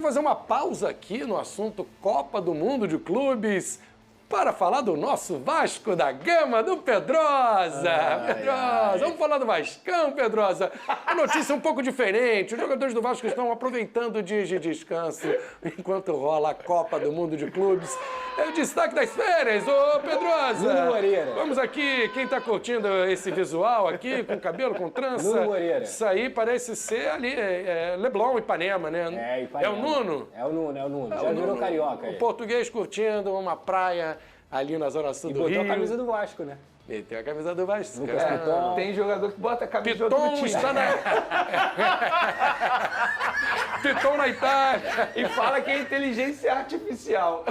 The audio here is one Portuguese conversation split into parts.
Vou fazer uma pausa aqui no assunto Copa do Mundo de Clubes para falar do nosso Vasco da Gama, do Pedrosa. Vamos falar do Vascão, Pedrosa. A notícia é um pouco diferente. Os jogadores do Vasco estão aproveitando dias de descanso enquanto rola a Copa do Mundo de Clubes. É o destaque das férias, ô Pedrosa. Nuno Moreira. Vamos aqui, quem tá curtindo esse visual aqui, com cabelo, com trança. Nuno Moreira. Isso aí parece ser ali, Leblon, Ipanema, né? É, Ipanema. É o Nuno? É o Nuno. Já virou carioca aí. O português curtindo uma praia ali na zona sul do Rio. E botou a camisa do Vasco, né? Meteu a camisa do Vasco. Tem jogador que bota a camisa do outro Piton time. está na... Piton na Itália. E fala que é inteligência artificial.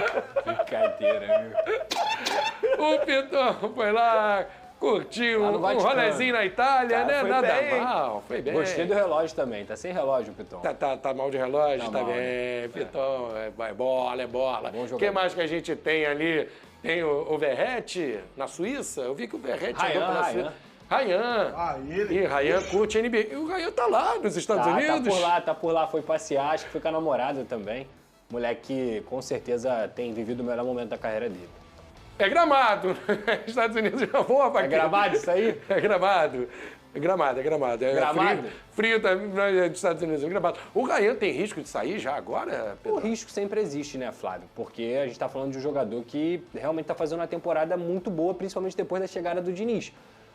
Brincadeira, viu? O Piton foi lá, curtiu Lá no um Vaticano. rolezinho na Itália, Tá, né? foi Nada bem. mal, foi bem. Gostei do relógio também. Tá sem relógio, Piton. Tá mal de relógio? Tá Tá mal, bem. né? Piton, é bola, é bola. Bom O jogador. que mais que a gente tem ali? Tem o Verratti na Suíça. Eu vi que o Verratti andou pela Suíça. Rayan. ele. E Rayan curte NBA. E o Rayan tá lá nos Estados Unidos. Tá por lá, foi passear, acho que foi com a namorada também. Moleque que com certeza tem vivido o melhor momento da carreira dele. É Gramado. Estados Unidos já voa pra É aqui. Gramado isso aí? É Gramado. É Gramado. É Gramado? Frio também dos Estados Unidos. É Gramado. O Rayan tem risco de sair já agora, O Pedro? risco sempre existe, né, Flávio? Porque a gente tá falando de um jogador que realmente tá fazendo uma temporada muito boa, principalmente depois da chegada do Diniz.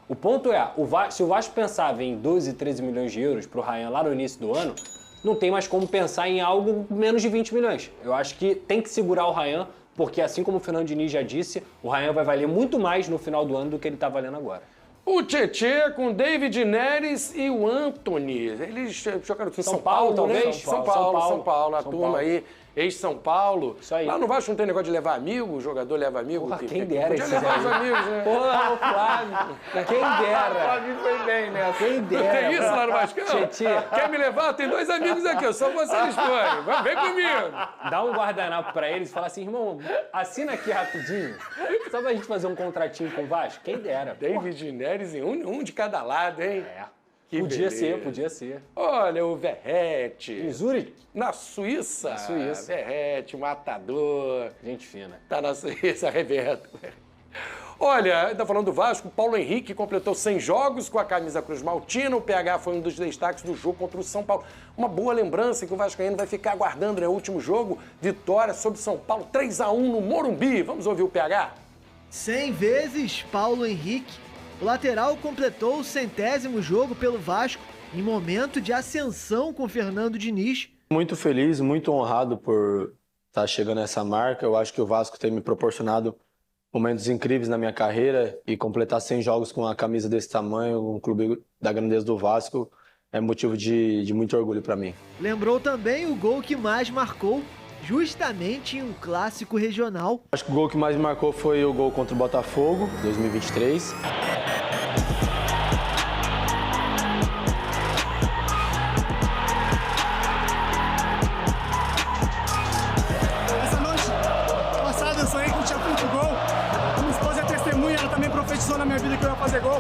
O ponto é, se o Vasco pensava em 12, 13 milhões de euros pro Rayan lá no início do ano, não tem mais como pensar em algo menos de 20 milhões. Eu acho que tem que segurar o Rayan, porque assim como o Fernando Diniz já disse, o Rayan vai valer muito mais no final do ano do que ele tá valendo agora. O Tietê com David Neres e o Anthony. Eles jogaram aqui em São Paulo, talvez? né? São Paulo, a turma aí. Ex-São Paulo. Isso aí. Lá no Vasco não tem negócio de levar amigo, o jogador leva amigo. Porra, quem dera Podia esses levar os aí. amigos, né? Porra, o Flávio, quem dera. Flávio foi bem, né? Quem dera. Tem isso lá no Vasco? Tietê. Quer me levar? Tem 2 amigos aqui, eu só vocês forem. Vem comigo. Dá um guardanapo pra eles e fala assim, irmão, assina aqui rapidinho, só pra gente fazer um contratinho com o Vasco. Quem dera. David Neres em um de cada lado, hein? É. Que Podia beleza. podia ser. Olha, o Verratti. Em Zurich, Na Suíça. Na Suíça. Verratti, matador. gente fina. Tá na Suíça, arrebenta. Olha, tá falando do Vasco, Paulo Henrique completou 100 jogos com a camisa Cruz Maltina, o PH foi um dos destaques do jogo contra o São Paulo. Uma boa lembrança que o Vascaíno vai ficar aguardando, né? O último jogo, vitória sobre São Paulo, 3-1 no Morumbi. Vamos ouvir o PH? 100 vezes Paulo Henrique, o lateral completou o 100º jogo pelo Vasco em momento de ascensão com Fernando Diniz. Muito feliz, muito honrado por estar chegando a essa marca. Eu acho que o Vasco tem me proporcionado momentos incríveis na minha carreira e completar 100 jogos com a camisa desse tamanho, um clube da grandeza do Vasco, é motivo de muito orgulho para mim. Lembrou também o gol que mais marcou, justamente em um clássico regional. Acho que o gol que mais me marcou foi o gol contra o Botafogo, 2023. Essa noite passada eu sonhei que eu tinha feito gol. Minha esposa é testemunha, ela também profetizou na minha vida que eu ia fazer gol.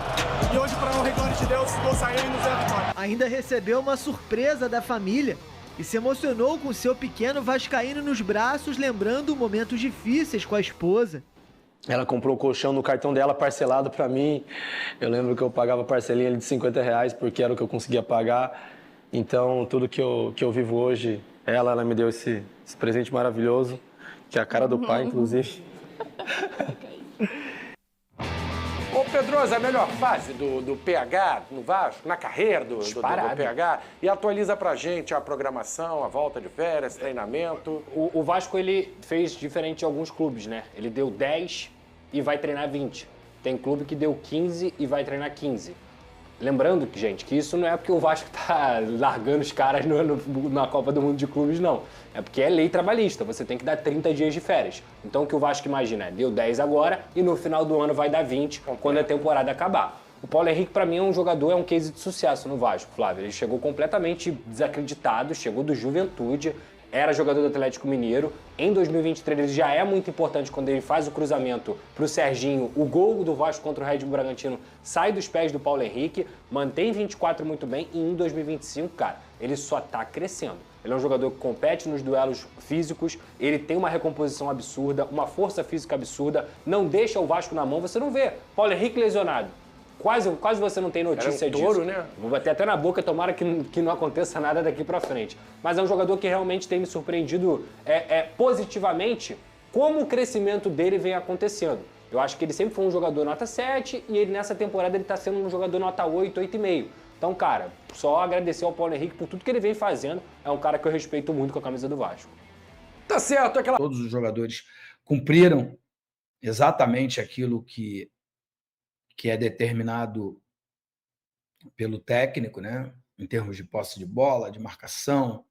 E hoje, para honra e glória de Deus, o gol saiu e nos deu a vitória. Ainda recebeu uma surpresa da família e se emocionou com seu pequeno vascaíno nos braços, lembrando momentos difíceis com a esposa. Ela comprou o colchão no cartão dela parcelado para mim. Eu lembro que eu pagava parcelinha de R$50 porque era o que eu conseguia pagar. Então, tudo que eu vivo hoje, ela me deu esse presente maravilhoso, que é a cara do pai, inclusive. Ô Pedrosa, a melhor fase do PH no Vasco, na carreira do PH, e atualiza pra gente a programação, a volta de férias, treinamento. O Vasco, ele fez diferente de alguns clubes, né? Ele deu 10 e vai treinar 20. Tem clube que deu 15 e vai treinar 15. Lembrando, gente, que isso não é porque o Vasco tá largando os caras na Copa do Mundo de Clubes, não. É porque é lei trabalhista, você tem que dar 30 dias de férias. Então o que o Vasco imagina é, deu 10 agora e no final do ano vai dar 20, quando a temporada acabar. O Paulo Henrique, pra mim, é um jogador, é um case de sucesso no Vasco, Flávio. Ele chegou completamente desacreditado, chegou do Juventude, era jogador do Atlético Mineiro. Em 2023 ele já é muito importante quando ele faz o cruzamento pro Serginho. O gol do Vasco contra o Red Bull Bragantino sai dos pés do Paulo Henrique, mantém 24 muito bem e em 2025, cara, ele só tá crescendo. Ele é um jogador que compete nos duelos físicos, ele tem uma recomposição absurda, uma força física absurda, não deixa o Vasco na mão, você não vê. Paulo Henrique lesionado. Quase você não tem notícia Era um touro, disso. né? Vou bater até na boca, tomara que não aconteça nada daqui pra frente. Mas é um jogador que realmente tem me surpreendido positivamente como o crescimento dele vem acontecendo. Eu acho que ele sempre foi um jogador nota 7 e ele nessa temporada ele tá sendo um jogador nota 8, 8,5. Então, cara, só agradecer ao Paulo Henrique por tudo que ele vem fazendo. É um cara que eu respeito muito com a camisa do Vasco. Tá certo, aquela... Todos os jogadores cumpriram exatamente aquilo que é determinado pelo técnico, né? Em termos de posse de bola, de marcação,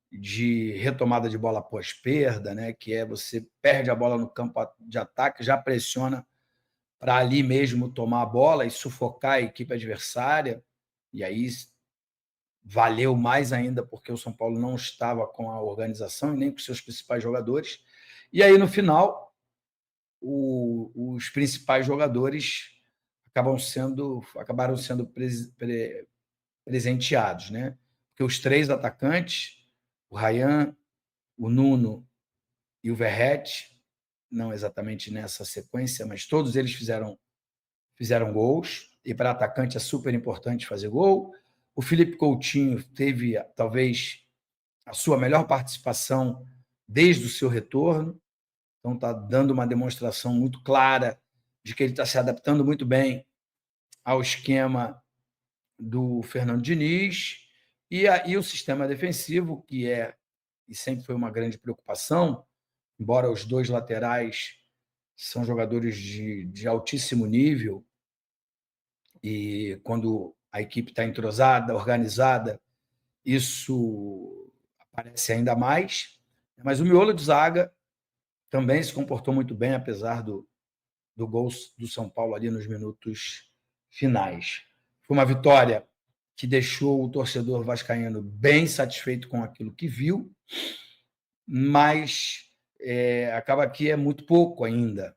de retomada de bola após perda, né? Que é você perde a bola no campo de ataque, já pressiona para ali mesmo tomar a bola e sufocar a equipe adversária. E aí valeu mais ainda porque o São Paulo não estava com a organização e nem com seus principais jogadores. E aí, no final, os principais jogadores acabaram sendo presenteados, né? Porque os 3 atacantes, o Ryan, o Nuno e o Verratti, não exatamente nessa sequência, mas todos eles fizeram gols, e para atacante é super importante fazer gol. O Felipe Coutinho teve, talvez, a sua melhor participação desde o seu retorno, então está dando uma demonstração muito clara de que ele está se adaptando muito bem ao esquema do Fernando Diniz, e aí o sistema defensivo, que e sempre foi uma grande preocupação, embora os 2 laterais são jogadores de altíssimo nível, e quando a equipe está entrosada, organizada, isso aparece ainda mais. Mas o miolo de zaga também se comportou muito bem, apesar do gol do São Paulo ali nos minutos finais. Foi uma vitória que deixou o torcedor vascaíno bem satisfeito com aquilo que viu, mas acaba que é muito pouco ainda,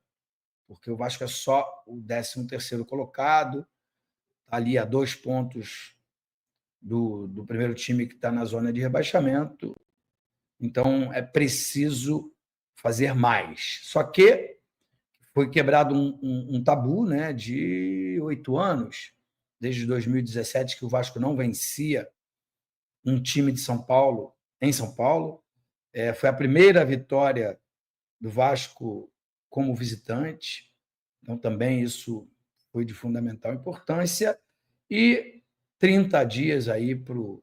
porque o Vasco é só o 13º colocado, ali a 2 pontos do primeiro time que está na zona de rebaixamento. Então, é preciso fazer mais. Só que foi quebrado um tabu, né, de 8 anos, desde 2017, que o Vasco não vencia um time de São Paulo em São Paulo. Foi a primeira vitória do Vasco como visitante, então também isso foi de fundamental importância, e 30 dias aí para o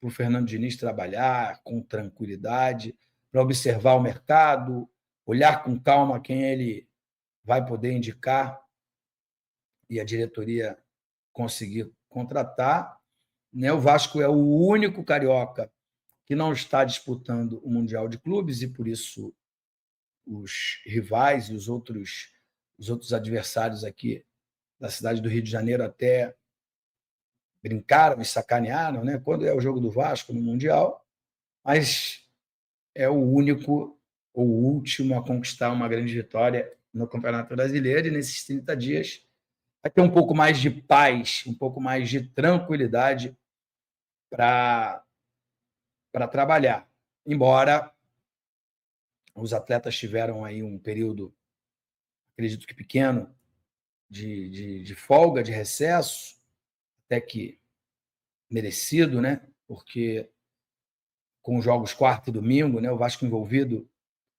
Fernando Diniz trabalhar com tranquilidade, para observar o mercado, olhar com calma quem ele vai poder indicar e a diretoria conseguir contratar. Né? O Vasco é o único carioca que não está disputando o Mundial de Clubes e, por isso, os rivais e os outros adversários aqui da cidade do Rio de Janeiro até brincaram e sacanearam, né? Quando é o jogo do Vasco no Mundial, mas é o único ou último a conquistar uma grande vitória no Campeonato Brasileiro, e nesses 30 dias vai ter um pouco mais de paz, um pouco mais de tranquilidade para trabalhar. Embora os atletas tiveram aí um período, acredito que pequeno, de folga, de recesso, até que merecido, né? Porque com os jogos quarta e domingo, né? O Vasco envolvido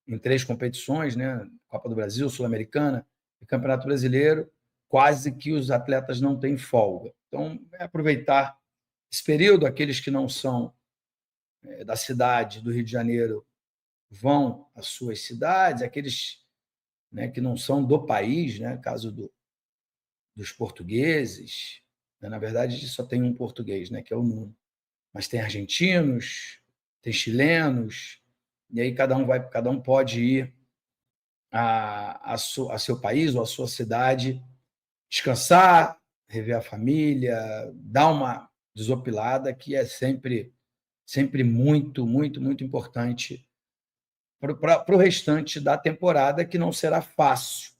em 3 competições, né? Copa do Brasil, Sul-Americana e Campeonato Brasileiro, quase que os atletas não têm folga. Então, é aproveitar esse período. Aqueles que não são da cidade do Rio de Janeiro vão às suas cidades, aqueles, né, que não são do país, né? Caso dos portugueses, né? Na verdade, só tem um português, né? Que é o Nuno. Mas tem argentinos, tem chilenos, e aí cada um pode ir a seu país ou a sua cidade, descansar, rever a família, dar uma desopilada, que é sempre muito, muito, muito importante para o restante da temporada, que não será fácil.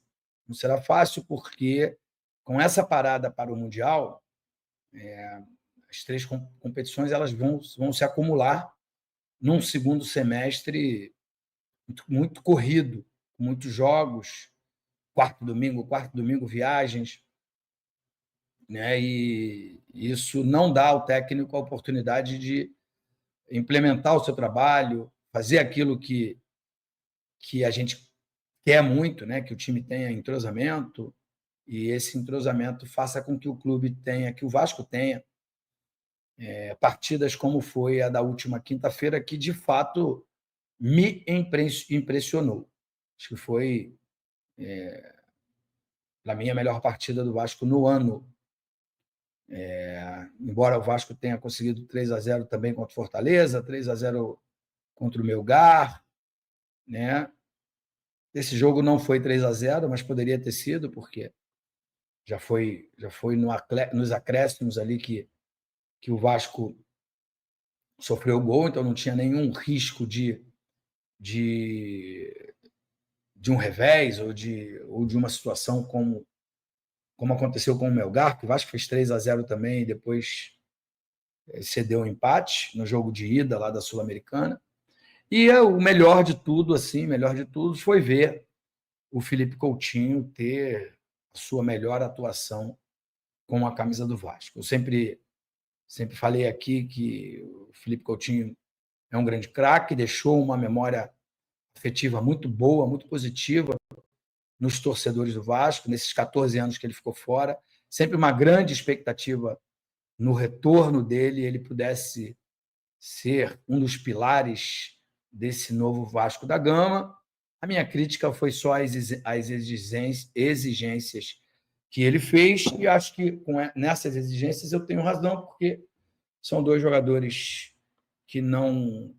Não será fácil porque, com essa parada para o Mundial, as 3 competições elas vão se acumular num segundo semestre muito corrido, com muitos jogos, quarto domingo, viagens, né? E isso não dá ao técnico a oportunidade de implementar o seu trabalho, fazer aquilo que a gente quer muito, né? Que o time tenha entrosamento, e esse entrosamento faça com que o clube tenha, que o Vasco tenha partidas como foi a da última quinta-feira, que de fato me impressionou. Acho que foi, para mim, a melhor partida do Vasco no ano. Embora o Vasco tenha conseguido 3-0 também contra o Fortaleza, 3-0 contra o Melgar, né? Esse jogo não foi 3-0, mas poderia ter sido, porque já foi nos acréscimos ali que o Vasco sofreu o gol, então não tinha nenhum risco de um revés ou de uma situação como aconteceu com o Melgar, que o Vasco fez 3-0 também e depois cedeu um empate no jogo de ida lá da Sul-Americana. E o melhor de tudo, foi ver o Felipe Coutinho ter a sua melhor atuação com a camisa do Vasco. Eu sempre falei aqui que o Felipe Coutinho é um grande craque, deixou uma memória afetiva muito boa, muito positiva nos torcedores do Vasco, nesses 14 anos que ele ficou fora. Sempre uma grande expectativa no retorno dele, ele pudesse ser um dos pilares desse novo Vasco da Gama. A minha crítica foi só as exigências que ele fez, e acho que nessas exigências eu tenho razão, porque são dois jogadores que não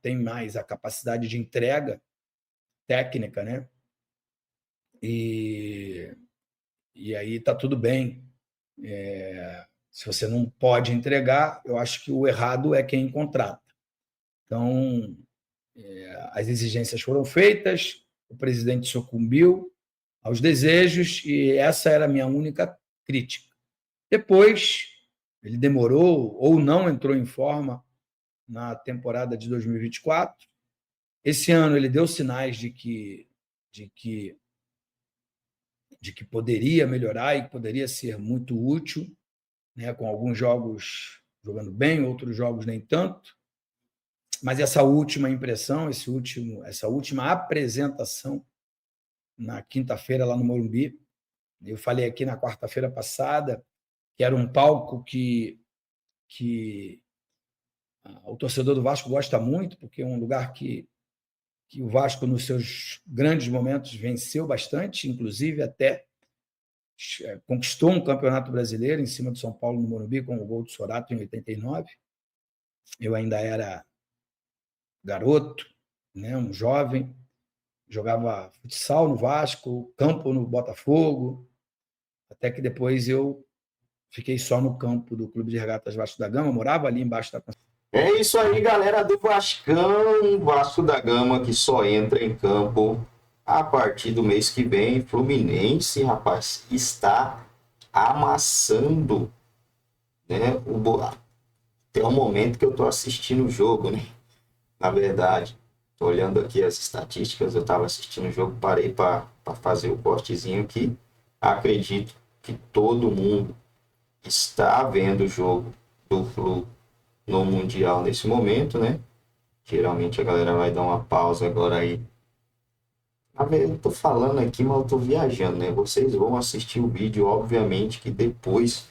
têm mais a capacidade de entrega técnica, né? E aí está tudo bem. Se você não pode entregar, eu acho que o errado é quem contrata. Então, as exigências foram feitas, o presidente sucumbiu aos desejos, e essa era a minha única crítica. Depois, ele demorou ou não entrou em forma na temporada de 2024. Esse ano ele deu sinais de que poderia melhorar e que poderia ser muito útil, né, com alguns jogos jogando bem, outros jogos nem tanto. Mas essa última impressão, essa última apresentação na quinta-feira lá no Morumbi, eu falei aqui na quarta-feira passada que era um palco que o torcedor do Vasco gosta muito, porque é um lugar que o Vasco, nos seus grandes momentos, venceu bastante, inclusive até conquistou um campeonato brasileiro em cima do São Paulo no Morumbi, com o gol do Sorato em 89. Eu ainda era garoto, né, um jovem, jogava futsal no Vasco, campo no Botafogo, até que depois eu fiquei só no campo do Clube de Regatas Vasco da Gama, morava ali embaixo da... É isso aí, galera do Vascão, Vasco da Gama, que só entra em campo a partir do mês que vem. Fluminense, rapaz, está amassando, né, até o momento que eu tô assistindo o jogo, né? Na verdade, tô olhando aqui as estatísticas, eu estava assistindo o jogo, parei para fazer o cortezinho aqui. Acredito que todo mundo está vendo o jogo do Flu no Mundial nesse momento, né? Geralmente a galera vai dar uma pausa agora aí. Eu tô falando aqui, mas eu tô viajando, né? Vocês vão assistir o vídeo, obviamente, que depois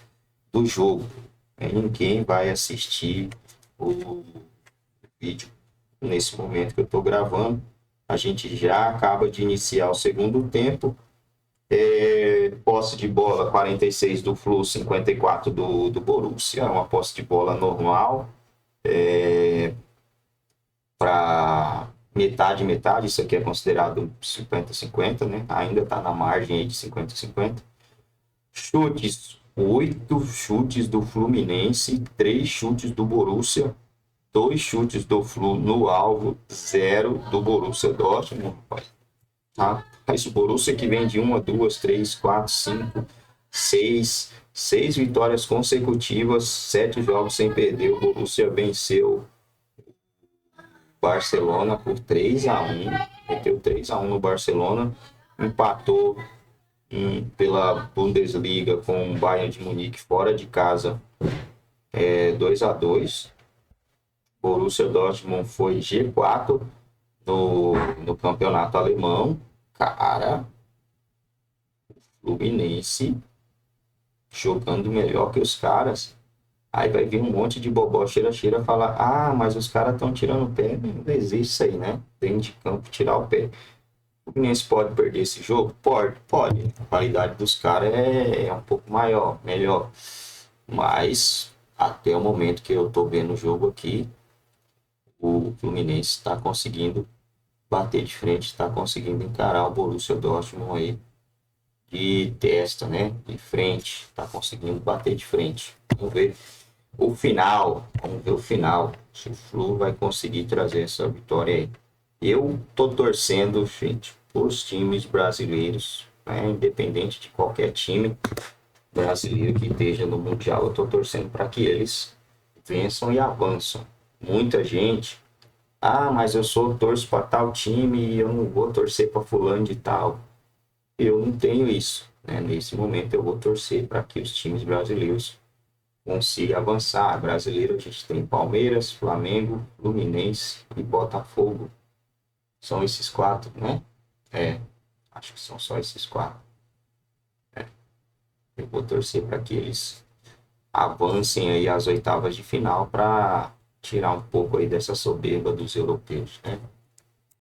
do jogo. Ninguém vai assistir o vídeo nesse momento que eu tô gravando. A gente já acaba de iniciar o segundo tempo. Posse de bola 46 do Flu, 54 do Borussia. Uma posse de bola normal. Para metade, isso aqui é considerado 50-50, né? Ainda está na margem aí de 50-50. Chutes, 8 chutes do Fluminense, 3 chutes do Borussia, 2 chutes do Flu no alvo, 0 do Borussia Dortmund. Tá? Esse Borussia que vem de 1, 2, 3, 4, 5, 6 vitórias consecutivas, 7 jogos sem perder. O Borussia venceu Barcelona por 3-1. Meteu 3-1 no Barcelona. Empatou pela Bundesliga com o Bayern de Munique fora de casa, 2-2. Borussia Dortmund foi G4 no campeonato alemão. Cara, o Fluminense jogando melhor que os caras. Aí vai vir um monte de bobó cheira-cheira falar: ah, mas os caras estão tirando o pé. Não existe isso aí, né? Dentro de campo, tirar o pé. O Fluminense pode perder esse jogo? Pode. A qualidade dos caras é um pouco maior, melhor. Mas até o momento que eu tô vendo o jogo aqui, o Fluminense está conseguindo bater de frente, está conseguindo encarar o Borussia Dortmund aí de testa, né? De frente, está conseguindo bater de frente. Vamos ver o final, se o Flu vai conseguir trazer essa vitória aí. Eu tô torcendo, gente, os times brasileiros, né? Independente de qualquer time brasileiro que esteja no Mundial, eu tô torcendo para que eles vençam e avançam. Muita gente, mas eu torço para tal time e eu não vou torcer para fulano de tal. Eu não tenho isso, né? Nesse momento eu vou torcer para que os times brasileiros consigam avançar. Brasileiro a gente tem Palmeiras, Flamengo, Fluminense e Botafogo. São esses 4, né? Acho que são só esses 4. Eu vou torcer para que eles avancem aí às oitavas de final para tirar um pouco aí dessa soberba dos europeus, né?